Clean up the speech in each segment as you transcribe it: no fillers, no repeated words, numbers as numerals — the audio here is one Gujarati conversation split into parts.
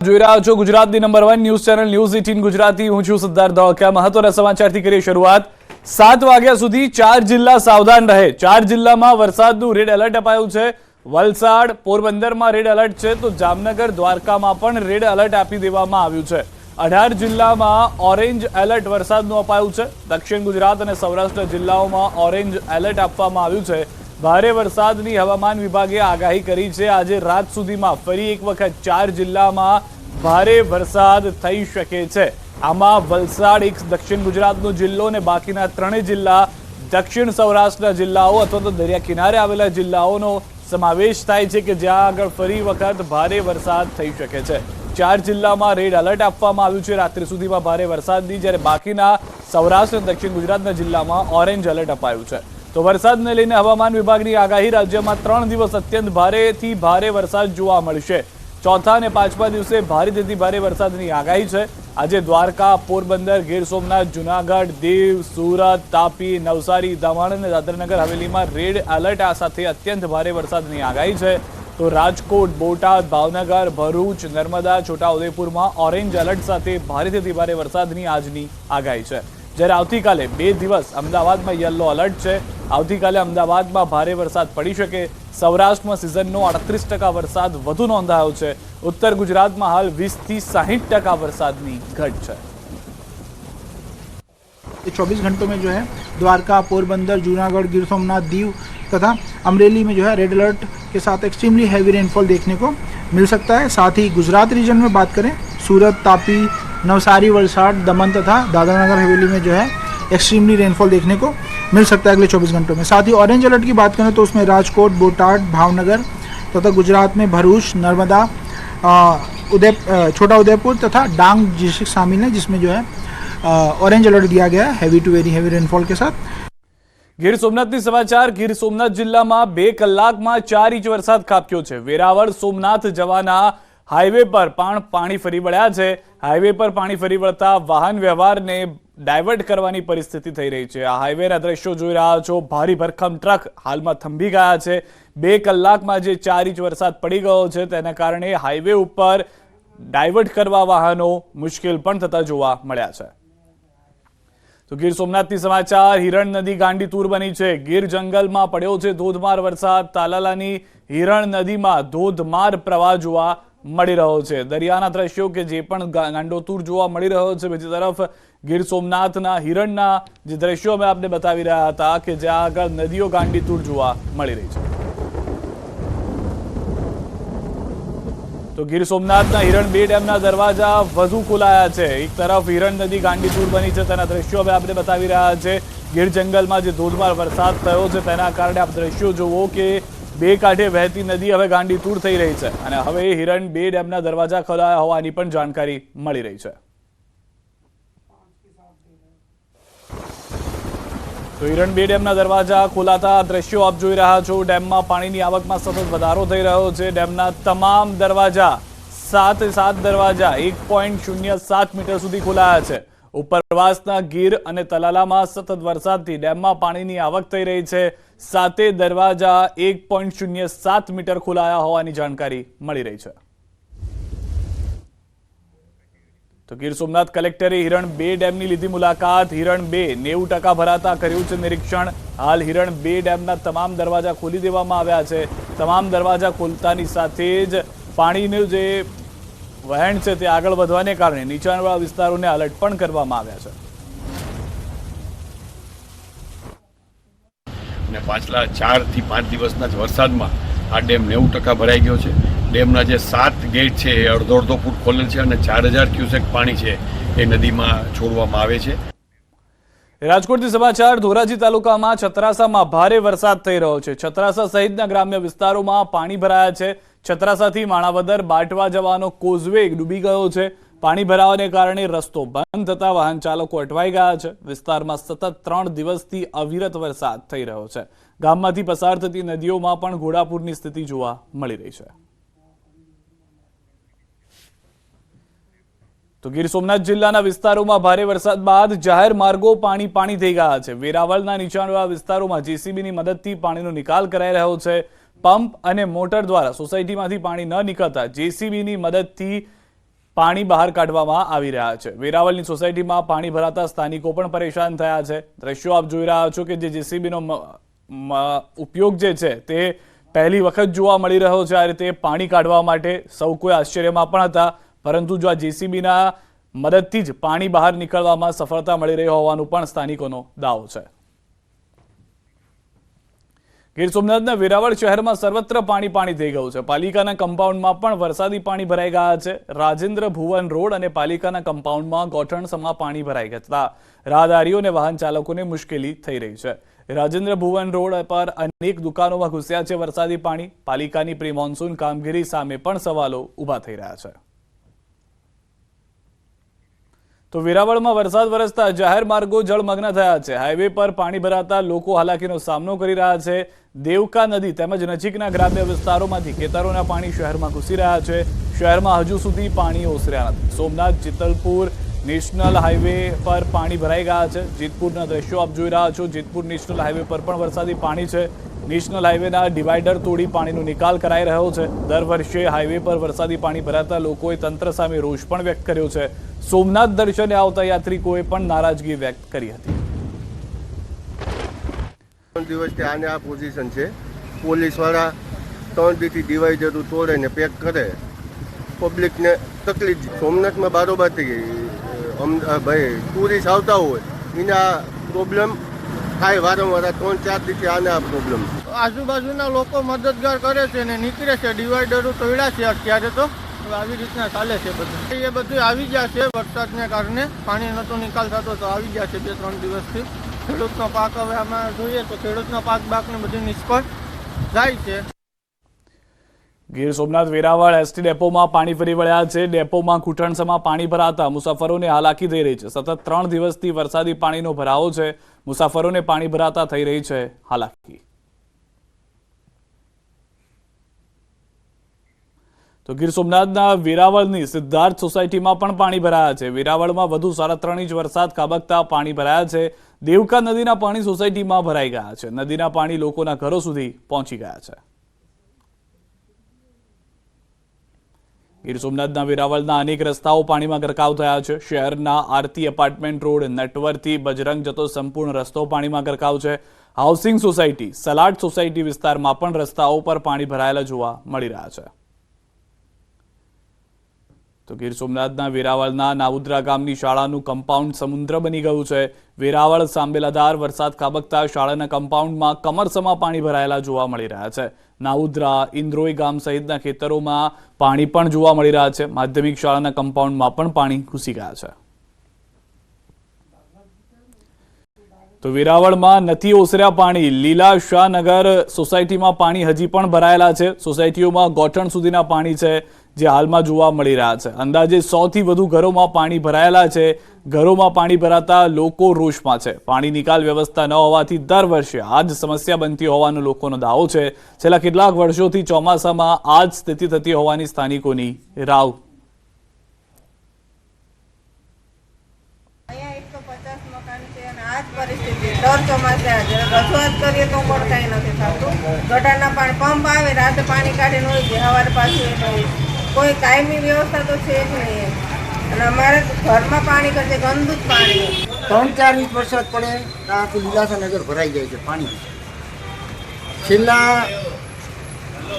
જોઈ રહ્યા છો ગુજરાતની number 1 news channel news 18 Gujarati. હું છું સિદ્ધાર્થ ધોળકિયા। મહત્વના સમાચારથી કરીએ શરૂઆત। 7 વાગ્યા સુધી 4 જિલ્લા સાવધાન રહે। 4 જિલ્લામાં વરસાદનું રેડ એલર્ટ અપાયું છે। વલસાડ, પોરબંદરમાં રેડ એલર્ટ છે તો જામનગર, દ્વારકામાં પણ રેડ એલર્ટ આપી દેવામાં આવ્યું છે। 18 જિલ્લામાં ઓરેન્જ એલર્ટ વરસાદનું અપાયું છે। દક્ષિણ ગુજરાત અને સૌરાષ્ટ્ર જિલ્લાઓમાં ઓરેન્જ એલર્ટ આપવામાં આવ્યું છે। ભારે વરસાદની હવામાન વિભાગે આગાહી કરી છે। આજે રાત સુધીમાં ફરી એક વખત 4 જિલ્લામાં ભારે વરસાદ થઈ શકે છે। આમાં વલસાડ એક દક્ષિણ ગુજરાતનો જિલ્લો અને બાકીના 3 જિલ્લા દક્ષિણ સૌરાષ્ટ્રના જિલ્લાઓ અથવા તો દરિયા કિનારે આવેલા જિલ્લાઓનો સમાવેશ થાય છે કે જ્યાં આગળ ફરી વખત ભારે વરસાદ થઈ શકે છે। 4 જિલ્લામાં રેડ એલર્ટ આપવામાં આવ્યું છે રાત્રિ સુધીમાં ભારે વરસાદની, જ્યારે બાકીના સૌરાષ્ટ્ર અને દક્ષિણ ગુજરાતના જિલ્લામાં ઓરેન્જ એલર્ટ અપાયું છે। તો વરસાદને લઈને હવામાન વિભાગની આગાહી, રાજ્યમાં 3 દિવસ અત્યંત ભારેથી ભારે વરસાદ જોવા મળશે। ચોથા અને પાંચમા દિવસે ભારેથી ભારે વરસાદની આગાહી છે। આજે દ્વારકા, પોરબંદર, ગીર સોમનાથ, જુનાગઢ, દીવ, સુરત, તાપી, નવસારી, દમણ અને દાદરાનગર હવેલીમાં રેડ એલર્ટ સાથે અત્યંત ભારે વરસાદની આગાહી છે। તો રાજકોટ, બોટાદ, ભાવનગર, ભરૂચ, નર્મદા, છોટાઉદેપુરમાં ઓરેન્જ એલર્ટ સાથે ભારેથી ભારે વરસાદની આજની આગાહી છે। જ્યારે આવતીકાલે 2 દિવસ અમદાવાદમાં યલો એલર્ટ છે। આવતીકાલે અમદાવાદમાં ભારે વરસાદ પડી શકે। સૌરાષ્ટ્રમાં સિઝનનો 38% વરસાદ વધુ નોંધાયો છે। ઉત્તર ગુજરાતમાં હાલ 20 થી 60% વરસાદની ઘટ છે। 24 घंटों में जो है द्वारका, पोरबंदर, जूनागढ़, गिर सोमनाथ, दीव तथा अमरेली में जो है रेड अलर्ट के साथ एक्सट्रीमली हैवी रेनफॉल देखने को मिल सकता है। साथ ही गुजरात रीजन में बात करें, सूरत, तापी, नवसारी, वलसाड, दमन तथा दादरा नगर हवेली में जो है एक्सट्रीमली रेनफॉल देखने को मिल सकता है अगले 24 घंटों में। साथ ही ऑरेंज अलर्ट की बात करें तो उसमें राजकोट, बोटाद, भावनगर तथा गुजरात में भरूच, नर्मदा, छोटा उदयपुर तथा डांग डिस्ट्रिक्ट शामिल है, जिसमें जो है ऑरेंज अलर्ट दिया गया है heavy to very heavy rainfall के साथ। ગીર સોમનાથની સમાચાર। ગીર સોમનાથ જિલ્લામાં 2 કલાકમાં 4 ઇંચ વરસાદ ખાબક્યો છે। વેરાવળ સોમનાથ જવાના હાઈવે પર પણ પાણી ફરી વળ્યા છે। હાઈવે પર પાણી ફરી વળતા વાહન વ્યવહારને ડાયવર્ટ કરવાની પરિસ્થિતિ થઈ રહી છે। આ હાઈવેના દ્રશ્યો જોઈ રહ્યા છો। ભારી ભરખમ ટ્રક હાલમાં થંભી ગયા છે। 2 કલાકમાં જે 4 ઇંચ વરસાદ પડી ગયો છે તેના કારણે હાઈવે ઉપર ડાયવર્ટ કરવા વાહનો મુશ્કેલ પણ થતા જોવા મળ્યા છે। તો ગીર સોમનાથની સમાચાર। હિરણ નદી ગાંડીતુર બની છે। ગીર જંગલમાં પડ્યો છે ધોધમાર વરસાદ। તાલાલાની હિરણ નદીમાં ધોધમાર પ્રવાહ જોવા મળી રહ્યો છે। દરિયાના દ્રશ્યો કે જે પણ ગાંડોતુર જોવા મળી રહ્યો છે। બીજી તરફ ગીર સોમનાથના હિરણના જે દ્રશ્યો અમે આપને બતાવી રહ્યા હતા કે જ્યાં આગળ નદીઓ ગાંડીતુર જોવા મળી રહી છે। તો ગીર સોમનાથના હિરણ 2 ડેમના દરવાજા વધુ ખોલાયા છે। એક તરફ હિરણ નદી ગાંડીતુર બની છે, તેના દ્રશ્યો હવે આપણે બતાવી રહ્યા છે। ગીર જંગલમાં જે ધોધમાર વરસાદ થયો છે તેના કારણે આપ દ્રશ્યો જુઓ કે 2 કાંઠે વહેતી નદી હવે ગાંડીતુર થઈ રહી છે અને હવે હિરણ 2 ડેમના દરવાજા ખોલાયા હોવાની પણ જાણકારી મળી રહી છે। તો હિરણ 2 ડેમના દરવાજા ખોલાતા દ્રશ્યો આપ જોઈ રહ્યા છો। ડેમમાં પાણીની આવકમાં સતત વધારો થઈ રહ્યો છે। ડેમના તમામ દરવાજા 7 દરવાજા 1.07 મીટર સુધી ખોલાયા છે। ઉપરવાસના ગીર અને તલાલામાં સતત વરસાદથી ડેમમાં પાણીની આવક થઈ રહી છે। 7 દરવાજા 1.07 મીટર ખોલાયા હોવાની જાણકારી મળી રહી છે। તો ગીર સોમનાથ કલેક્ટરે હિરણ 2 ડેમની લીધી મુલાકાત। હિરણ 2 90% ભરાતા કર્યું છે નિરીક્ષણ। હાલ હિરણ 2 ડેમના તમામ દરવાજા ખોલી દેવામાં આવ્યા છે। તમામ દરવાજા ખોલતાની સાથે જ પાણીનું જે વહેણ છે તે આગળ વધવાને કારણે નીચાણવાળા વિસ્તારોને એલર્ટ પણ કરવામાં આવ્યા છે। અને પાછલા 4 થી 5 દિવસના જ વરસાદમાં આ ડેમ 90% ભરાઈ ગયો છે। ડેમના જે 7 ગેટ છે એ અડધો ફૂટ ખોલેલ છે અને 4000 ક્યુસેક પાણી છે એ નદીમાં છોડવામાં આવે છે। રાજકોટથી સમાચાર। ધોરાજી તાલુકામાં છત્રાસામાં ભારે વરસાદ થઈ રહ્યો છે। છત્રાસા સહિતના ગ્રામ્ય વિસ્તારોમાં પાણી ભરાયા છે। છત્રાસાથી માણાવદર બાટવા જવાનો કોઝવે ડૂબી ગયો છે। પાણી ભરાવાને કારણે રસ્તો બંધ થતા વાહન ચાલકો અટવાઈ ગયા છે। વિસ્તારમાં સતત 3 દિવસથી અવિરત વરસાદ થઈ રહ્યો છે। ગામમાંથી પસાર થતી નદીઓમાં પણ ઘોડાપૂરની સ્થિતિ જોવા મળી રહી છે। તો ગીર સોમનાથ જિલ્લાના વિસ્તારોમાં ભારે વરસાદ બાદ જાહેર માર્ગો પાણી થઈ ગયા છે। વેરાવળના નીચાણવાળા વિસ્તારોમાં જેસીબીની મદદથી પાણીનો નિકાલ કરાઈ રહ્યો છે। પંપ અને મોટર દ્વારા સોસાયટીમાંથી પાણી ન નીકળતા જેસીબીની મદદથી પાણી બહાર કાઢવામાં આવી રહ્યા છે। વેરાવળની સોસાયટીમાં પાણી ભરાતા સ્થાનિકો પણ પરેશાન થયા છે। દ્રશ્યો આપ જોઈ રહ્યા છો કે જે જેસીબીનો ઉપયોગ જે છે તે પહેલી વખત જોવા મળી રહ્યો છે। આ રીતે પાણી કાઢવા માટે સૌ કોઈ આશ્ચર્યમાં પણ હતા, પરંતુ જો આ જેસીબીના મદદથી જ પાણી બહાર નીકળવામાં સફળતા મળી રહી હોવાનું પણ સ્થાનિકોનો દાવો છે। ગીર સોમનાથના વેરાવળ શહેરમાં સર્વત્ર પાણી થઈ ગયું છે। પાલિકાના કમ્પાઉન્ડમાં પણ વરસાદી પાણી ભરાઈ ગયા છે। રાજેન્દ્ર ભુવન રોડ અને પાલિકાના કમ્પાઉન્ડમાં ગોઠણસમાં પાણી ભરાઈ જતા રાહદારીઓ અને વાહન ચાલકોને મુશ્કેલી થઈ રહી છે। રાજેન્દ્ર ભુવન રોડ પર અનેક દુકાનોમાં ઘૂસ્યા છે વરસાદી પાણી। પાલિકાની પ્રી મોન્સૂન કામગીરી સામે પણ સવાલો ઊભા થઈ રહ્યા છે। તો વેરાવળમાં વરસાદ વરસતા જાહેર માર્ગો જળમગ્ન થયા છે। હાઈવે પર પાણી ભરાતા લોકો હાલાકીનો સામનો કરી રહ્યા છે। દેવકા નદી તેમજ નજીકના ગ્રામ્ય વિસ્તારોમાંથી ખેતરોના પાણી શહેરમાં ઘૂસી રહ્યા છે। શહેરમાં હજુ સુધી પાણી ઓસર્યા નથી। સોમનાથ જેતલપુર નેશનલ હાઈવે પર પાણી ભરાઈ ગયા છે। જેતપુરના દ્રશ્યો આપ જોઈ રહ્યા છો। જેતપુર નેશનલ હાઈવે પર પણ વરસાદી પાણી છે। નેશનલ હાઈવેના ડિવાઈડર તોડી પાણીનો નિકાલ કરાઈ રહ્યો છે। દર વર્ષે હાઈવે પર વરસાદી પાણી ભરાતા લોકોએ તંત્ર સામે રોષ પણ વ્યક્ત કર્યો છે। સોમનાથ દર્શને આવતા યાત્રિકોએ પણ નારાજગી વ્યક્ત કરી હતી। 3 દિવસથી આને આ પોઝિશન છે। પોલીસવાળા 3 દીથી ડિવાઈડર તોડે ને પેક કરે, પબ્લિકને તકલીફ। સોમનાથમાં બારોબાર થઈ ગઈ। ભાઈ ટુરિસ્ટ આવતા હોય એના પ્રોબ્લેમ થાય વારંવાર। 3-4 દીથી આને આ પ્રોબ્લેમ। આજુબાજુના લોકો મદદગાર કરે છે ને નીકળે છે। ડિવાઈડરો તોડ્યા છે અત્યારે, તો આવી રીતના ચાલે છે બધું। એ બધું આવી ગયા છે વરસાદને કારણે। પાણી નતો નિકાલ થતો તો આવી ગયા છે 2-3 દિવસથી। ખેડૂતનો પાક હવે આમાં જોઈએ તો ખેડૂતનો પાક બાકને બધું નિષ્ફળ જાય છે। ગીર સોમનાથ વેરાવળ એસટી ડેપોમાં પાણી ફરી વળ્યા છે। ડેપોમાં ઘૂંટણસમાં પાણી ભરાતા મુસાફરોને હાલાકી થઈ રહી છે। સતત 3 દિવસથી વરસાદી પાણીનો ભરાવો છે। મુસાફરોને પાણી ભરાતા થઈ રહી છે હાલાકી। તો ગીર સોમનાથના વેરાવળની સિદ્ધાર્થ સોસાયટીમાં પણ પાણી ભરાયા છે। વેરાવળમાં વધુ 3.5 ઇંચ વરસાદ ખાબકતા પાણી ભરાયા છે। દેવકા નદીના પાણી સોસાયટીમાં ભરાઈ ગયા છે। નદીના પાણી લોકોના ઘરો સુધી પહોંચી ગયા છે। ગીર સોમનાથના વેરાવળના અનેક રસ્તાઓ પાણીમાં ગરકાવ થયા છે। શહેરના આરતી એપાર્ટમેન્ટ રોડ નટવરથી બજરંગ જતો સંપૂર્ણ રસ્તો પાણીમાં ગરકાવ છે। હાઉસિંગ સોસાયટી, સલાડ સોસાયટી વિસ્તારમાં પણ રસ્તાઓ પર પાણી ભરાયેલા જોવા મળી રહ્યા છે। તો ગીર સોમનાથના વેરાવળના નાઉદ્રા ગામની શાળાનું કમ્પાઉન્ડ સમુદ્ર બની ગયું છે। વેરાવળ સાંબેલાધાર વરસાદ ખાબકતા શાળાના કમ્પાઉન્ડમાં કમરસમાં પાણી ભરાયેલા જોવા મળી રહ્યા છે। નાઉદ્રા, ઇન્દ્રોઈ ગામ સહિતના ખેતરોમાં પાણી પણ જોવા મળી રહ્યા છે। માધ્યમિક શાળાના કમ્પાઉન્ડમાં પણ પાણી ઘૂસી ગયા છે। તો વેરાવળમાં નથી ઓસર્યા પાણી। લીલા શાહનગર સોસાયટીમાં પાણી હજી પણ ભરાયેલા છે। સોસાયટીઓમાં ગોઠણ સુધીના પાણી છે જે હાલમાં જોવા મળી રહ્યા છે। અંદાજે 100 થી વધુ ઘરોમાં પાણી ભરાયેલા છે। ઘરોમાં પાણી ભરાતા લોકો રોષમાં છે। પાણી નિકાલ વ્યવસ્થા ન હોવાથી દર વર્ષે આ જ સમસ્યા બનતી હોવાનો લોકોનો દાવો છે। છેલ્લા કેટલાક વર્ષોથી ચોમાસામાં આ જ સ્થિતિ થતી હોવાની સ્થાનિકોની રાવ। દર ચોમાસે રજૂઆત કરીએ તો પણ કઈ નથી થતું। ગટરના પાણી પંપ આવે, રાતે પાણી કાઢીને હોય છે, સવારે પાછું કોઈ કાયમી વ્યવસ્થા તો છે જ નહીં। અને અમારે ઘરમાં પાણી કરશે ગંદુ જ પાણી। 3-4 ઇંચ વરસાદ પડે તો આખું લીલાસાનગર ભરાઈ જાય છે પાણી। છેલ્લા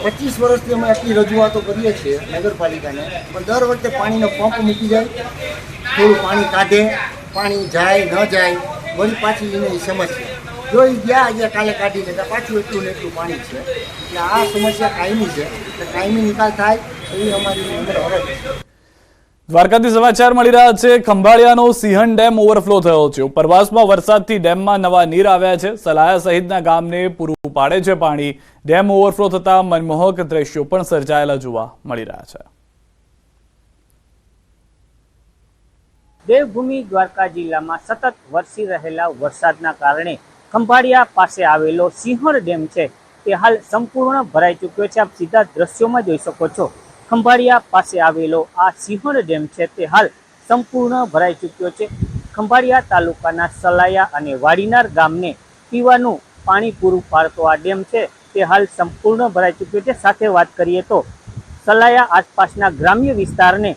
25 વર્ષથી અમે આટલી રજૂઆતો કરીએ છીએ નગરપાલિકાને, પણ દર વખતે પાણીનો પંપ મૂકી જાય, થોડું પાણી કાઢે, પાણી જાય ન જાય, વળી પાછી એની સમસ્યા। જો એ ગયા કાલે કાઢી લેતા પાછું એટલું ને એટલું પાણી છે। એટલે આ સમસ્યા કાયમી છે, એટલે કાયમી નિકાલ થાય એવી અમારી અંદર અરજ છે। દ્વારકાથી સમાચાર મળી રહ્યા છે। ખંભાળિયાનો સિંહણ ડેમ ઓવરફ્લો થયો છે। ઉપરવાસમાં વરસાદથી ડેમમાં નવા નીર આવ્યા છે। સલાયા સહિતના ગામને પૂરું પાડે છે પાણી। ડેમ ઓવરફ્લો થતા મનમોહક દ્રશ્યો પણ સર્જાયેલા જોવા મળી રહ્યા છે। દેવભૂમિ દ્વારકા જિલ્લામાં સતત વરસી રહેલા વરસાદના કારણે ખંભાળિયા પાસે આવેલો સિંહણ ડેમ છે તે હાલ સંપૂર્ણ ભરાઈ ચૂક્યો છે। આપ સીધા દ્રશ્યોમાં જોઈ શકો છો। ખંભાળિયા પાસે આવેલો આ સિંહણ ડેમ છે તે હાલ સંપૂર્ણ ભરાઈ ચૂક્યો છે। ખંભાળિયા તાલુકાના સલાયા અને વાડીનાર ગામને પીવાનું પાણી પૂરું પાડતો આ ડેમ છે તે હાલ સંપૂર્ણ ભરાઈ ચૂક્યો છે। સાથે વાત કરીએ તો સલાયા આસપાસના ગ્રામ્ય વિસ્તારને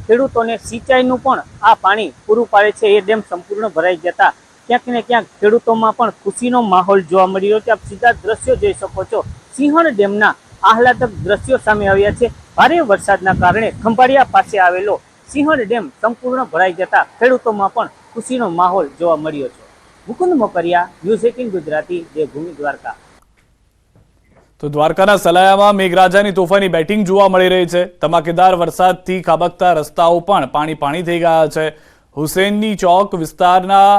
ખેડૂતોને સિંચાઈનું પણ આ પાણી પૂરું પાડે છે. એ ડેમ સંપૂર્ણ ભરાઈ જતા ક્યાંક ને ક્યાંક ખેડૂતોમાં પણ ખુશીનો માહોલ જોવા મળી રહ્યો છે. આપ સીધા દ્રશ્યો જોઈ શકો છો. સિંહણ ડેમના આહલાદક દ્રશ્યો સામે આવ્યા છે. ભારે વરસાદના કારણે ખંભાળિયા પાસે આવેલો સિંહણ ડેમ સંપૂર્ણ ભરાઈ જતા ખેડૂતોમાં પણ ખુશીનો માહોલ જોવા મળ્યો છે. મુકુંદ મોકરિયા, ન્યૂઝ 18 ગુજરાતી, દેવભૂમિ દ્વારકા. તો દ્વારકાના સલાયામાં મેઘરાજાની તોફાની બેટિંગ જોવા મળી રહી છે. ધમાકેદાર વરસાદથી ખાબકતા રસ્તાઓ પણ પાણી થઈ ગયા છે. હુસેનની ચોક વિસ્તારના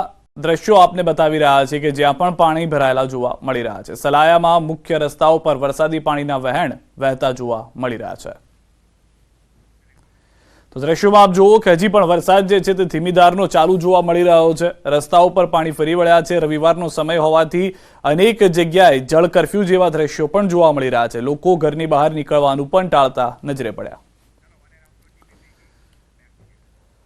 દ્રશ્યો આપને બતાવી રહ્યા છે કે જ્યાં પણ પાણી ભરાયેલા જોવા મળી રહ્યા છે. સલાયામાં મુખ્ય રસ્તાઓ પર વરસાદી પાણીના વહેણ વહેતા જોવા મળી રહ્યા છે. તો દ્રશ્યોમાં આપ જુઓ કે હજી પણ વરસાદ જે છે તે ધીમીધારનો ચાલુ જોવા મળી રહ્યો છે. રસ્તાઓ પર પાણી ફરી વળ્યા છે. રવિવારનો સમય હોવાથી અનેક જગ્યાએ જળ કર્ફ્યુ જેવા દ્રશ્યો પણ જોવા મળી રહ્યા છે. લોકો ઘરની બહાર નીકળવાનું પણ ટાળતા નજરે પડ્યા.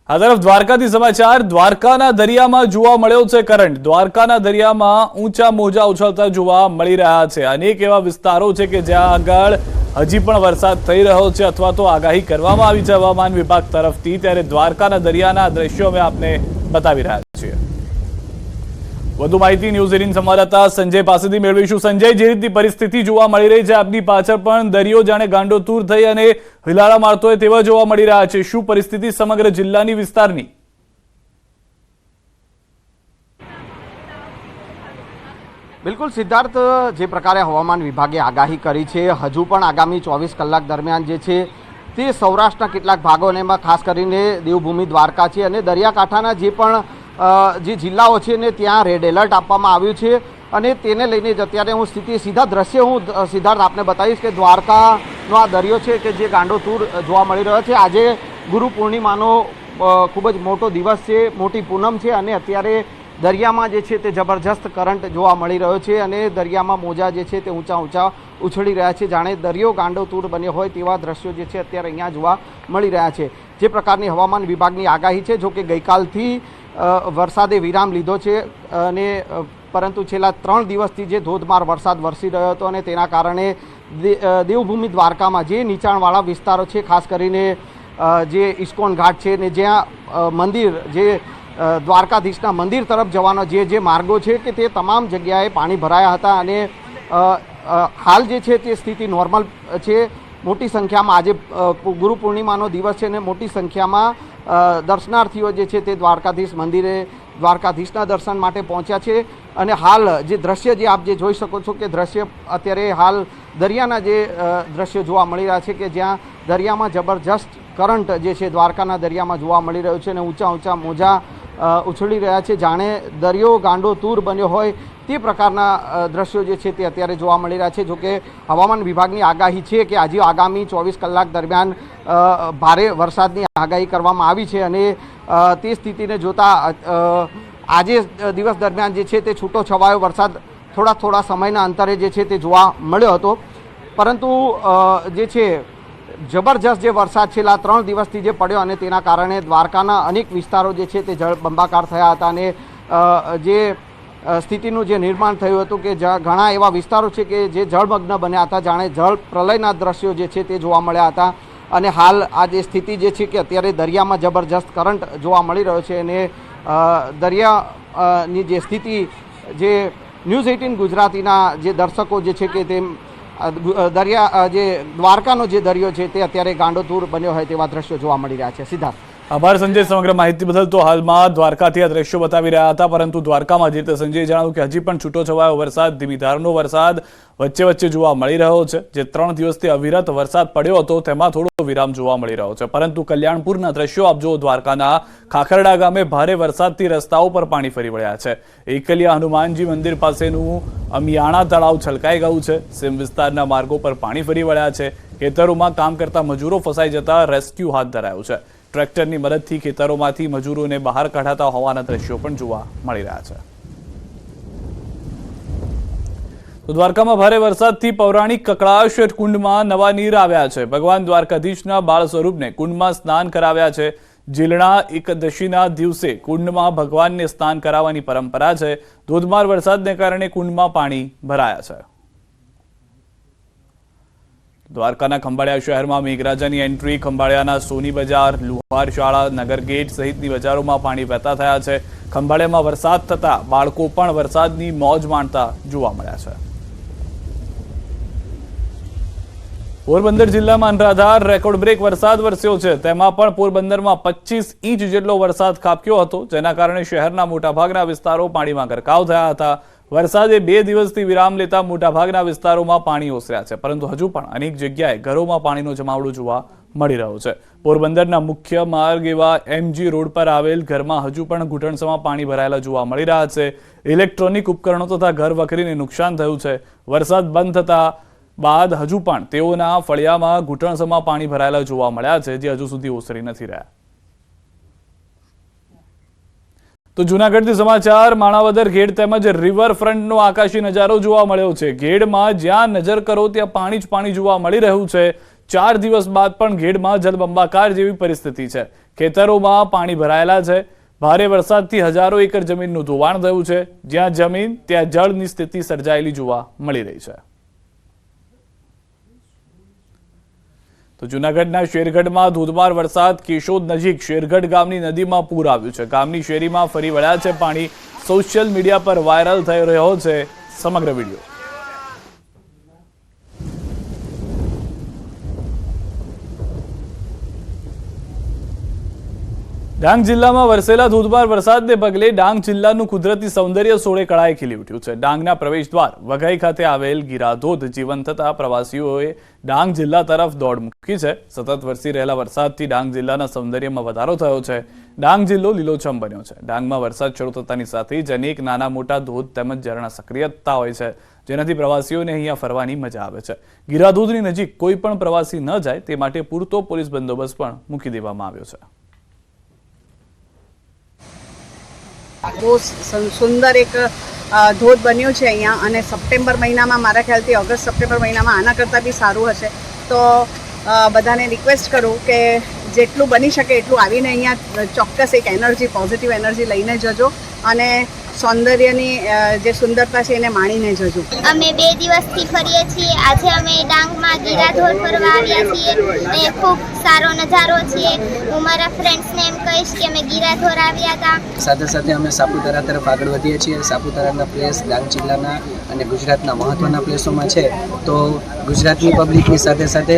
આ તરફ દ્વારકાથી સમાચાર. દ્વારકાના દરિયામાં જોવા મળ્યો છે કરંટ. દ્વારકાના દરિયામાં ઊંચા મોજા ઉછળતા જોવા મળી રહ્યા છે. અનેક એવા વિસ્તારો છે કે જ્યાં આગળ હજી પણ વરસાદ થઈ રહ્યો છે અથવા તો આગાહી કરવામાં આવી છે હવામાન વિભાગ તરફથી. ત્યારે દ્વારકાના દરિયાના દ્રશ્યો અમે આપને બતાવી રહ્યા છીએ. વધુ માહિતી ન્યૂઝ 18 સંવાદદાતા સંજય પાસેથી મેળવીશું. સંજય, જે રીતની પરિસ્થિતિ જોવા મળી રહી છે, આપની પાછળ પણ દરિયો જાણે ગાંડોતૂર થઈ અને હિલાળા મારતો હોય તેવા જોવા મળી રહ્યા છે. શું પરિસ્થિતિ સમગ્ર જિલ્લાની વિસ્તારની? બિલકુલ સિદ્ધાર્થ, જે પ્રકારે હવામાન વિભાગે આગાહી કરી છે, હજુ પણ આગામી 24 કલાક દરમિયાન જે છે તે સૌરાષ્ટ્રના કેટલાક ભાગો અને એમાં ખાસ કરીને દેવભૂમિ દ્વારકા છે અને દરિયાકાંઠાના જે પણ જે જિલ્લાઓ છે ને ત્યાં રેડ એલર્ટ આપવામાં આવ્યું છે. અને તેને લઈને જ અત્યારે હું સીધા દ્રશ્ય હું સિદ્ધાર્થ આપને બતાવીશ કે દ્વારકાનો આ દરિયો છે કે જે ગાંડોતૂર જોવા મળી રહ્યો છે. આજે ગુરુ પૂર્ણિમાનો ખૂબ જ મોટો દિવસ છે, મોટી પૂનમ છે અને અત્યારે દરિયામાં જે છે તે જબરજસ્ત કરંટ જોવા મળી રહ્યો છે અને દરિયામાં મોજા જે છે તે ઊંચા ઉછળી રહ્યા છે. જાણે દરિયો ગાંડોતૂર બન્યો હોય તેવા દ્રશ્યો જે છે અત્યારે અહીંયા જોવા મળી રહ્યા છે. જે પ્રકારની હવામાન વિભાગની આગાહી છે, જો કે ગઈકાલથી વરસાદે વિરામ લીધો છે અને પરંતુ છેલ્લા 3 દિવસથી જે ધોધમાર વરસાદ વરસી રહ્યો હતો અને તેના કારણે દેવભૂમિ દ્વારકામાં જે નીચાણવાળા વિસ્તારો છે, ખાસ કરીને જે ઇસ્કોન ઘાટ છે ને જ્યાં મંદિર જે દ્વારકાધીશના મંદિર તરફ જવાનો જે માર્ગો છે કે તે તમામ જગ્યાએ પાણી ભરાયા હતા અને હાલ જે છે તે સ્થિતિ નોર્મલ છે. મોટી સંખ્યામાં આજે ગુરુ પૂર્ણિમાનો દિવસ છે અને મોટી સંખ્યામાં દર્શનાર્થીઓ જે છે તે દ્વારકાધીશ મંદિરે દ્વારકાધીશના દર્શન માટે પહોંચ્યા છે. અને હાલ જે દ્રશ્ય જે આપ જે જોઈ શકો છો કે દ્રશ્ય અત્યારે હાલ દરિયાના જે દ્રશ્યો જોવા મળી રહ્યા છે કે જ્યાં દરિયામાં જબરજસ્ત કરંટ જે છે દ્વારકાના દરિયામાં જોવા મળી રહ્યું છે અને ઊંચા મોજા ઉછળી રહ્યા છે. જાણે દરિયો ગાંડોતૂર બન્યો હોય તે પ્રકારના દ્રશ્યો જે છે તે અત્યારે જોવા મળી રહ્યા છે. જોકે હવામાન વિભાગની આગાહી છે કે આજે આગામી 24 કલાક દરમિયાન ભારે વરસાદની આગાહી કરવામાં આવી છે અને તે સ્થિતિને જોતા આજે દિવસ દરમિયાન જે છે તે છૂટો છવાયો વરસાદ થોડા સમયના અંતરે જે છે તે જોવા મળ્યો હતો. પરંતુ જે છે જબરજસ્ત જે વરસાદ છેલ્લા 3 દિવસથી જે પડ્યો અને તેના કારણે દ્વારકાના અનેક વિસ્તારો જે છે તે જળબંબાકાર થયા હતા અને જે સ્થિતિનું જે નિર્માણ થયું હતું કે ઘણા એવા વિસ્તારો છે કે જે જળમગ્ન બન્યા હતા, જાણે જળ પ્રલયના દ્રશ્યો જે છે તે જોવા મળ્યા હતા. અને હાલ આ જે સ્થિતિ જે છે કે અત્યારે દરિયામાં જબરજસ્ત કરંટ જોવા મળી રહ્યો છે અને દરિયાની જે સ્થિતિ જે ન્યૂઝ 18 ગુજરાતીના જે દર્શકો જે છે કે તેમ દરિયા જે દ્વારકાનો જે દરિયો છે તે અત્યારે ગાંડોતૂર બન્યો હોય તેવા દ્રશ્યો જોવા મળી રહ્યા છે. સિદ્ધાર્થ. આભાર સંજય સમગ્ર માહિતી બદલ. તો હાલમાં દ્વારકાથી આ દ્રશ્યો બતાવી રહ્યા હતા, પરંતુ દ્વારકામાં જે રીતે સંજય જણાવ્યું કે હજી પણ છૂટો છવાયો વરસાદ, ધીમી ધારનો વરસાદ વચ્ચે જોવા મળી રહ્યો છે. જે 3 દિવસથી અવિરત વરસાદ પડ્યો હતો તેમાં થોડો વિરામ જોવા મળી રહ્યો છે. પરંતુ કલ્યાણપુરના દ્રશ્યો આપ જો દ્વારકાના ખાખરડા ગામે ભારે વરસાદથી રસ્તાઓ પર પાણી ફરી વળ્યા છે. એકલિયા હનુમાનજી મંદિર પાસેનું અમિયાણા તળાવ છલકાઈ ગયું છે. સીમ વિસ્તારના માર્ગો પર પાણી ફરી વળ્યા છે. ખેતરોમાં કામ કરતા મજૂરો ફસાઈ જતા રેસ્ક્યુ હાથ ધરાયું છે. ટ્રેક્ટરની મદદથી ખેતરોમાંથી મજૂરોને બહાર કાઢાતા હોવાના દ્રશ્યો પણ જોવા મળી રહ્યા છે. તો દ્વારકામાં ભારે વરસાદથી પૌરાણિક કકળાશ કુંડમાં નવા નીર આવ્યા છે. ભગવાન દ્વારકાધીશના બાળ સ્વરૂપને કુંડમાં સ્નાન કરાવ્યા છે. જીલણા એકાદશીના દિવસે કુંડમાં ભગવાનને સ્નાન કરાવવાની પરંપરા છે. ધોધમાર વરસાદને કારણે કુંડમાં પાણી ભરાયા છે. દ્વારકાના ખંભાળિયા શહેરમાં મેઘરાજાની એન્ટ્રી. ખંભાળિયાના સોની બજાર, લુહાર શાળા, નગર ગેટ સહિતની બજારોમાં પાણી વહેતા થયા છે. ખંભાળિયામાં વરસાદ થતા બાળકો પણ વરસાદની મોજ માણતા જોવા મળ્યા છે. પોરબંદર જિલ્લામાં અનરાધાર રેકોર્ડ બ્રેક વરસાદ વરસ્યો છે. તેમાં પણ પોરબંદરમાં 25 ઇંચ જેટલો વરસાદ ખાબક્યો હતો, જેના કારણે શહેરના મોટાભાગના વિસ્તારો પાણીમાં ગરકાવ થયા હતા. વરસાદે 2 દિવસથી વિરામ લેતા મોટાભાગના વિસ્તારોમાં પાણી ઓસર્યા છે, પરંતુ હજુ પણ અનેક જગ્યાએ ઘરોમાં પાણીનો જમાવડો જોવા મળી રહ્યો છે. પોરબંદરના મુખ્ય માર્ગ એવા MG રોડ પર આવેલ ઘરમાં હજુ પણ ઘૂંટણસમાં પાણી ભરાયેલા જોવા મળી રહ્યા છે. ઇલેક્ટ્રોનિક ઉપકરણો તથા ઘર વખરીને નુકસાન થયું છે. વરસાદ બંધ થતા બાદ હજુ પણ તેઓના ફળિયામાં ઘૂંટણસમાં પાણી ભરાયેલા જોવા મળ્યા છે, જે હજુ સુધી ઓસરી નથી રહ્યા. તો જૂનાગઢથી સમાચાર. માણાવદર ઘેડ તેમજ રિવરફ્રન્ટનો આકાશી નજારો જોવા મળ્યો છે. ઘેડમાં જ્યાં નજર કરો ત્યાં પાણી જ પાણી જોવા મળી રહ્યું છે. 4 દિવસ બાદ પણ ઘેડમાં જળબંબાકાર જેવી પરિસ્થિતિ છે. ખેતરોમાં પાણી ભરાયેલા છે. ભારે વરસાદથી હજારો એકર જમીનનું ધોવાણ થયું છે. જ્યાં જમીન ત્યાં જળની સ્થિતિ સર્જાયેલી જોવા મળી રહી છે. તો જૂનાગઢના શેરગઢમાં ધોધમાર વરસાદ. કેશોદ નજીક શેરગઢ ગામની નદીમાં પૂર આવ્યું છે. ગામની શેરીમાં ફરી વળ્યા છે પાણી. સોશિયલ મીડિયા પર વાયરલ થઈ રહ્યો છે સમગ્ર વિડીયો. ડાંગ જિલ્લામાં વરસેલા ધોધમાર વરસાદને પગલે ડાંગ જિલ્લાનું કુદરતી સૌંદર્ય સોળે કળાએ ખીલી ઉઠ્યું છે. ડાંગના પ્રવેશદ્વાર વઘઈ ખાતે આવેલ ગીરાધોધ જીવંત થતા પ્રવાસીઓએ ડાંગ જિલ્લા તરફ દોડ મૂકી છે. સતત વરસી રહેલા વરસાદથી ડાંગ જિલ્લાના સૌંદર્યમાં વધારો થયો છે. ડાંગ જિલ્લો લીલોછમ બન્યો છે. ડાંગમાં વરસાદ શરૂ થતાની સાથે જ અનેક નાના મોટા ધોધ તેમજ ઝરણા સક્રિય થતા હોય છે, જેનાથી પ્રવાસીઓને અહીંયા ફરવાની મજા આવે છે. ગીરાધોધની નજીક કોઈ પણ પ્રવાસી ન જાય તે માટે પૂરતો પોલીસ બંદોબસ્ત પણ મૂકી દેવામાં આવ્યો છે. બહુ સુંદર એક ધોધ બન્યું છે અહીંયા, અને સપ્ટેમ્બર મહિનામાં, મારા ખ્યાલથી ઓગસ્ટ સપ્ટેમ્બર મહિનામાં આના કરતાં બી સારું હશે. તો બધાને રિક્વેસ્ટ કરું કે જેટલું બની શકે એટલું આવીને અહીંયા ચોક્કસ એક એનર્જી, પોઝિટિવ એનર્જી લઈને જજો અને સૌંદર્યની જે સુંદરતા છે એને માણીને જજો. અમે 2 દિવસથી ફરીએ છીએ. આજે અમે ડાંગમાં ગીરાધોધ ફરવા આવ્યા છીએ. એ ખૂબ સારો નજારો છે. હું મારા ફ્રેન્ડ્સને એમ કહીશ કે અમે ગીરાધોધ આવ્યા હતા. સાથે સાથે અમે સાપુતારા તરફ આગળ વધીએ છીએ. સાપુતારાના પ્લેસ ડાંગ જિલ્લાના અને ગુજરાતના મહત્ત્વના પ્લેસોમાં છે. તો ગુજરાતની પબ્લિકની સાથે સાથે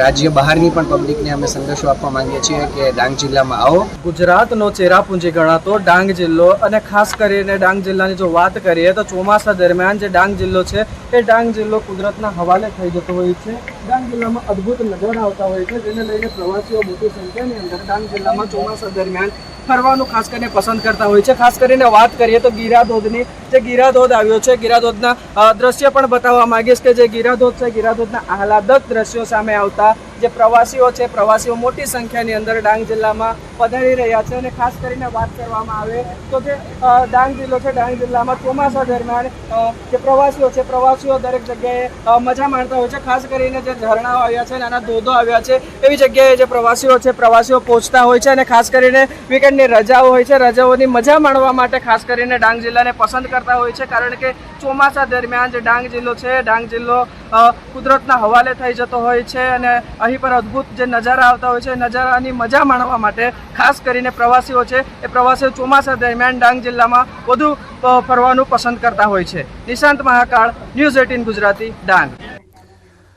રાજ્ય બહારની પણ પબ્લિકને અમે સંદેશો આપવા માંગીએ છીએ કે ડાંગ જિલ્લામાં આવો. ગુજરાતનો ચેરાપુંજી ગણાતો ડાંગ જિલ્લો, અને ખાસ કરીને ડાંગ જિલ્લાની જો વાત કરીએ તો ચોમાસા દરમિયાન જે ડાંગ જિલ્લો છે એ ડાંગ જિલ્લો કુદરતના હવાલે થઈ જતો હોય છે. ડાંગ જિલ્લામાં અદ્ભુત નજારા આવતા હોય છે, જેને લઈને પ્રવાસીઓ મોટી સંખ્યાની અંદર ડાંગ જિલ્લામાં ચોમાસા દરમિયાન ફરવાનું ખાસ કરીને પસંદ કરતા હોય છે. ખાસ કરીને વાત કરીએ તો ગીરાધોધની, જે ગીરાધોધ આવ્યો છે, ગીરાધોધના દ્રશ્ય પણ બતાવવા માંગીશ કે જે ગીરાધોધ છે, ગીરાધોધના આહલાદક દ્રશ્યો સામે આવતા જે પ્રવાસીઓ છે, પ્રવાસીઓ મોટી સંખ્યાની અંદર ડાંગ જિલ્લામાં પધારી રહ્યા છે. અને ખાસ કરીને વાત કરવામાં આવે તો જે ડાંગ જિલ્લો છે, ડાંગ જિલ્લામાં ચોમાસા દરમિયાન જે પ્રવાસીઓ છે, પ્રવાસીઓ દરેક જગ્યાએ મજા માણતા હોય છે. ખાસ કરીને જે ઝરણાઓ આવ્યા છે, નાના ધોધો આવ્યા છે, એવી જગ્યાએ જે પ્રવાસીઓ છે, પ્રવાસીઓ પહોંચતા હોય છે. અને ખાસ કરીને વીકેન્ડની રજાઓ હોય છે, રજાઓની મજા માણવા માટે ખાસ કરીને ડાંગ જિલ્લાને પસંદ કરતા હોય છે. કારણ કે ચોમાસા દરમિયાન જે ડાંગ જિલ્લો છે, ડાંગ જિલ્લો કુદરતના હવાલે થઈ જતો હોય છે, અને અહીં પર અદ્ભુત જે નજારા આવતા હોય છે, નજારાની મજા માણવા માટે ખાસ કરીને પ્રવાસીઓ છે, એ પ્રવાસીઓ ચોમાસા દરમિયાન ડાંગ જિલ્લામાં વધુ ફરવાનું પસંદ કરતા હોય છે. નિશાંત મહાકાળ, ન્યૂઝ 18 ગુજરાતી, ડાંગ.